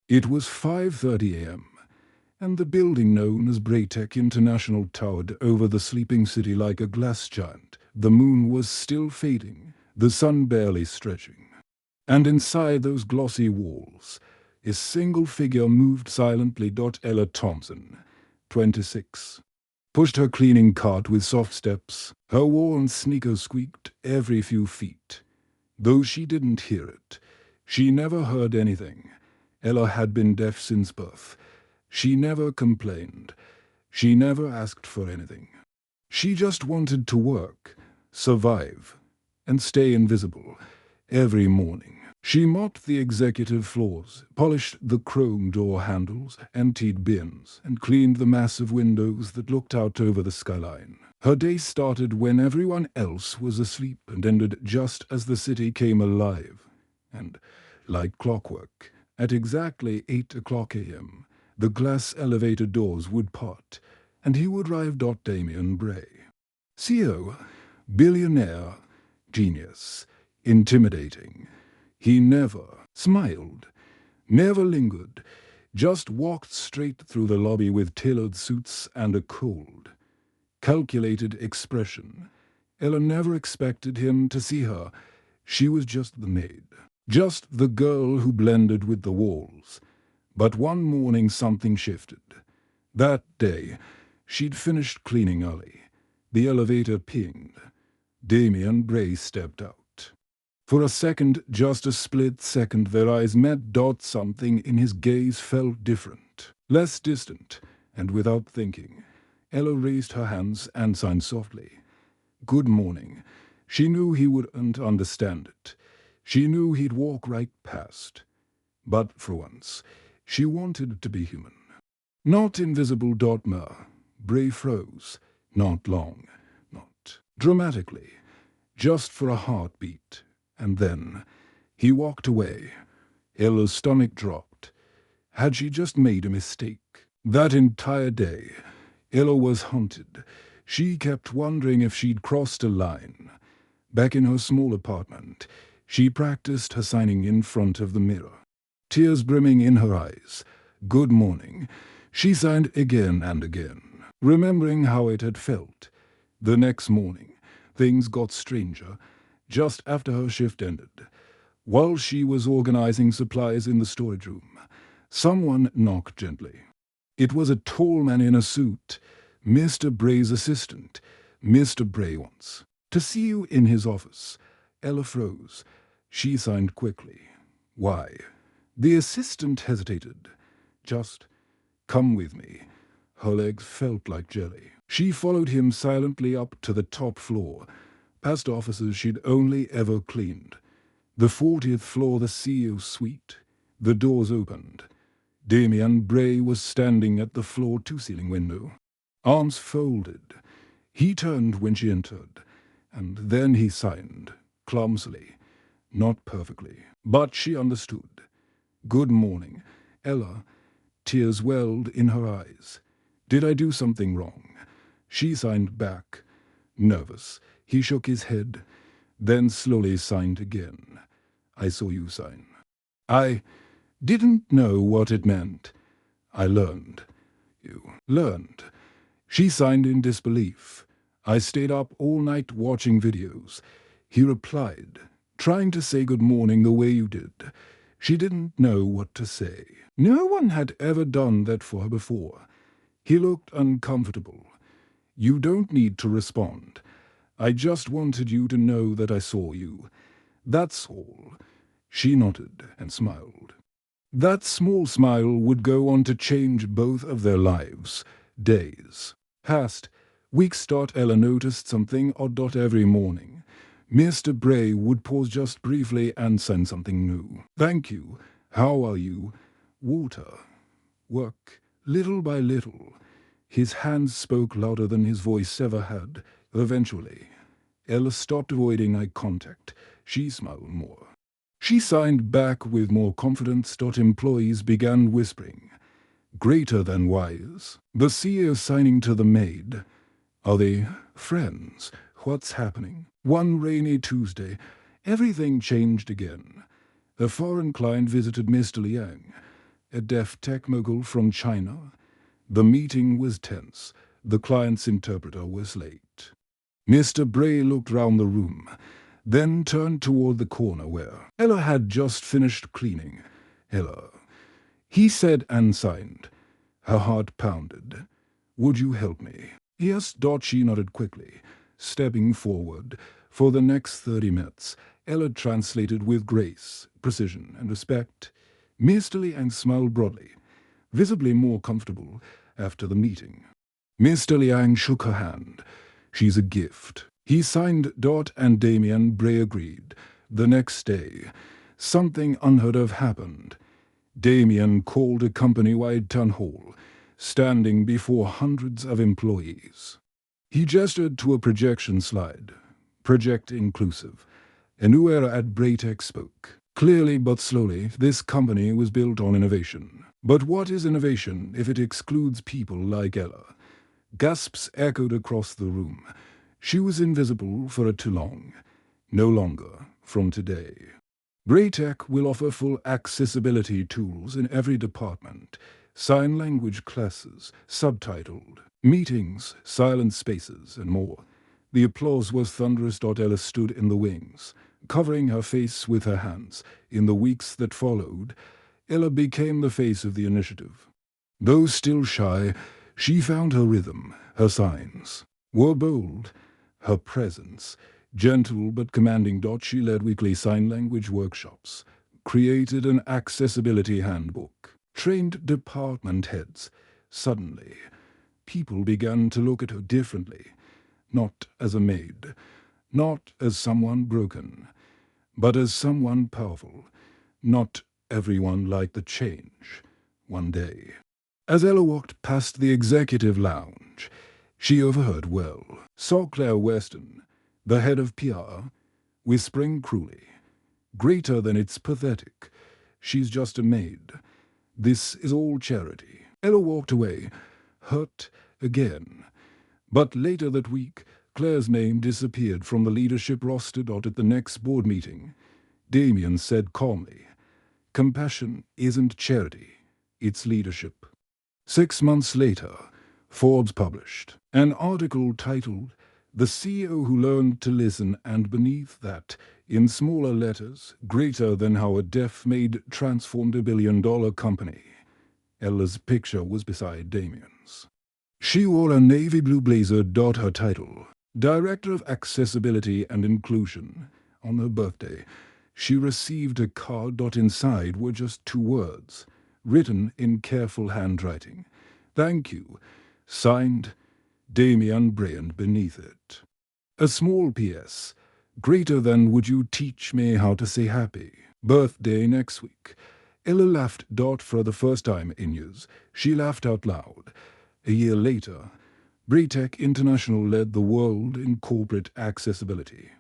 It was 5:30 a.m., and the building known as Braytech International towered over the sleeping city like a glass giant. The moon was still fading, the sun barely stretching. And inside those glossy walls, a single figure moved silently. Ella Thompson, 26, pushed her cleaning cart with soft steps. Her worn sneakers squeaked every few feet. Though she didn't hear it, she never heard anything. Ella had been deaf since birth. She never complained. She never asked for anything. She just wanted to work, survive, and stay invisible. Every morning, she mopped the executive floors, polished the chrome door handles, emptied bins, and cleaned the massive windows that looked out over the skyline. Her day started when everyone else was asleep and ended just as the city came alive. And, like clockwork, at exactly 8 o'clock a.m., the glass elevator doors would part, and he would arrive. Damian Bray. CEO, billionaire, genius, intimidating. He never smiled, never lingered, just walked straight through the lobby with tailored suits and a cold, calculated expression. Ella never expected him to see her. She was just the maid, just the girl who blended with the walls. But one morning something shifted. That day, she'd finished cleaning early. The elevator pinged. Damian Bray stepped out. For a second, just a split second, their eyes met. Something in his gaze felt different, less distant, and without thinking, Ella raised her hands and signed softly. Good morning. She knew he wouldn't understand it. She knew he'd walk right past. But for once, she wanted to be human. Not invisible. Bray froze. Not long, not dramatically, just for a heartbeat. And then he walked away. Ella's stomach dropped. Had she just made a mistake? That entire day, Ella was haunted. She kept wondering if she'd crossed a line. Back in her small apartment, she practiced her signing in front of the mirror, tears brimming in her eyes. Good morning. She signed again and again, remembering how it had felt. The next morning, things got stranger. Just after her shift ended, while she was organizing supplies in the storage room, someone knocked gently. It was a tall man in a suit, Mr. Bray's assistant. Mr. Bray wants to see you in his office. Ella froze. She signed quickly. Why? The assistant hesitated. Just come with me. Her legs felt like jelly. She followed him silently up to the top floor, past offices she'd only ever cleaned. The 40th floor, the CEO's suite. The doors opened. Damian Bray was standing at the floor-to-ceiling window, arms folded. He turned when she entered, and then he signed, clumsily, not perfectly, but she understood. Good morning, Ella. Tears welled in her eyes. Did I do something wrong? She signed back, nervous. He shook his head, then slowly signed again. I saw you sign. I didn't know what it meant. I learned. You learned. She signed in disbelief. I stayed up all night watching videos. He replied, trying to say good morning the way you did. She didn't know what to say. No one had ever done that for her before. He looked uncomfortable. You don't need to respond. I just wanted you to know that I saw you. That's all. She nodded and smiled. That small smile would go on to change both of their lives. Days passed. Weeks. Ella noticed something odd. Every morning, Mr. Bray would pause just briefly and send something new. Thank you. How are you? Water. Work. Little by little. His hands spoke louder than his voice ever had. Eventually, Ella stopped avoiding eye contact. She smiled more. She signed back with more confidence. Employees began whispering. Greater than wise. The CEO signing to the maid. Are they friends? What's happening? One rainy Tuesday, everything changed again. A foreign client visited Mr. Liang. a deaf tech mogul from China. The meeting was tense. The client's interpreter was late. Mr. Bray looked round the room, then turned toward the corner where Ella had just finished cleaning. "Ella," he said and signed. Her heart pounded. "Would you help me?" "Yes." She nodded quickly, stepping forward. For the next 30 minutes, Ella translated with grace, precision, and respect. Mr. Liang smiled broadly, visibly more comfortable after the meeting. Mr. Liang shook her hand. "She's a gift." He signed. And Damien Bray agreed. The next day, something unheard of happened. Damien called a company-wide town hall, standing before hundreds of employees. He gestured to a projection slide. "Project inclusive." A new era at Braytech spoke. Clearly but slowly, this company was built on innovation. But what is innovation if it excludes people like Ella? Gasps echoed across the room. She was invisible for too long. No longer from today. Braytech will offer full accessibility tools in every department. Sign language classes, subtitled, meetings, silent spaces, and more. The applause was thunderous. Ella stood in the wings, covering her face with her hands. In the weeks that followed, Ella became the face of the initiative. Though still shy, she found her rhythm. Her signs were bold. Her presence gentle but commanding. She led weekly sign language workshops, created an accessibility handbook, trained department heads. Suddenly, people began to look at her differently, not as a maid, not as someone broken, but as someone powerful. Not everyone liked the change. One day, as Ella walked past the executive lounge, she overheard saw Claire Weston, the head of PR, whispering cruelly, "Greater than it's pathetic. She's just a maid. This is all charity." Ella walked away, hurt again. But later that week, Claire's name disappeared from the leadership roster. At the next board meeting, Damien said calmly, "Compassion isn't charity, it's leadership." 6 months later, Forbes published an article titled "The CEO Who Learned to Listen," and beneath that, in smaller letters, "Greater than how a deaf maid transformed a billion-dollar company." Ella's picture was beside Damien's. She wore a navy blue blazer. Her title, Director of Accessibility and Inclusion. On her birthday, she received a card. Inside were just 2 words, written in careful handwriting. "Thank you." Signed, Damien Bray, and beneath it, a small PS, "Greater than would you teach me how to say happy? Birthday next week." Ella laughed. For the first time in years, she laughed out loud. A year later, Braytech International led the world in corporate accessibility.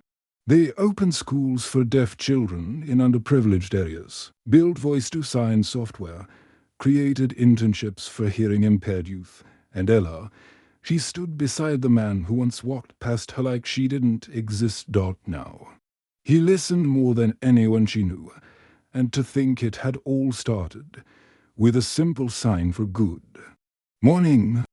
They opened schools for deaf children in underprivileged areas, built voice-to-sign software, created internships for hearing-impaired youth, and Ella, she stood beside the man who once walked past her like she didn't exist. Now, he listened more than anyone she knew, and to think it had all started with a simple sign for good. "Morning."